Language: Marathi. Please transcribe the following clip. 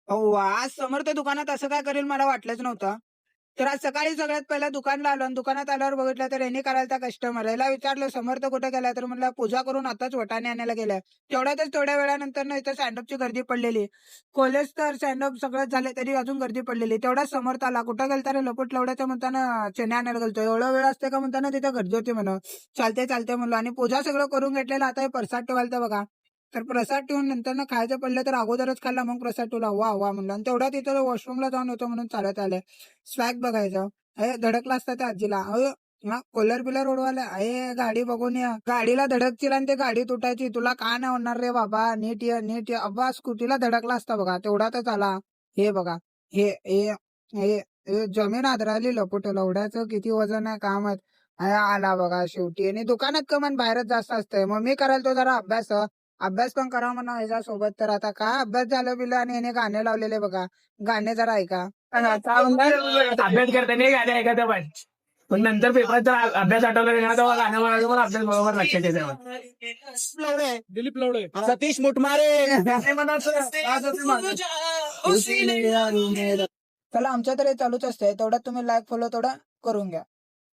हो, आज समर्थ दुकानात असं काय करेल मला वाटलंच नव्हतं. तर आज सकाळी सगळ्यात पहिला दुकानला आलो आणि दुकानात आल्यावर बघितलं तर यांनी करायला कस्टमर. याला विचारलं, "समर्थ कुठे गेलाय?" तर म्हणला, "पूजा करून आताच वाटाणे आणायला गेलाय." तेवढ्यातच थोड्या वेळानंतर ना इथं स्टँड गर्दी पडलेली. कॉलेज तर स्टँड सगळंच झाले तरी अजून गर्दी पडलेली. तेवढाच समर्थ आला. "कुठं गेलता रे लपूट-लवड्याचं?" म्हणताना, "चणे आणायला गेलतो." "एवढा वेळ असते का?" म्हणताना, "तिथं गर्दी होती म्हणं." "चालतंय, चालतंय" म्हणलो आणि पूजा सगळं करून घेतलेलं. आता हे प्रसाद ठेवायला बघा. तर प्रसाद ठेवून नंतर खायचं पडलं तर अगोदरच खाल्ला मग प्रसाद ठेवला. वाह! वाह! म्हणलं आणि तेवढ्यात तिथं वॉशरूमला जाऊन होतो म्हणून चालत आले. स्वॅग बघायचं. धडकला असता त्या आजीला. हां, कॉलर-बिलर उडवायला. गाडी बघून या. गाडीला धडकशील आणि ते गाडी तुटायची. तुला का नाही होणार रे बाबा? नीट ये, नीट ये. अब्बा स्कूटीला धडकला असता बघा. तेवढ्यातच आला. हे बघा. हे हे हे हे जमीन हादरायली लपुट-लवड्याचं किती वजन आहे काय माहीत. आला बघा शेवटी आणि दुकानात कमान बाहेरच जास्त असतंय. मग मी करायला तो जरा अभ्यास. अभ्यास पण करावा म्हणा ह्याच्यासोबत. तर आता काय अभ्यास झालं बिलं आणि ह्याने गाणे लावलेले बघा. गाणे जरा ऐका. काय म्हणतात अभ्यास करताना गाणे ऐकायचं पण पण नंतर पेपरचा अभ्यास आठवला ना तेव्हा गाणं म्हणायचं पण अभ्यास बरोबर लक्षात येते लवडे. दिलीप लवडे सतीश मुटमारे. गाणे म्हणायचं आज होते माझं. चला आमच्या तर हे चालूच असतंय. तेवढ्यात तुम्ही लाईक फॉलो तेवढा करून घ्या.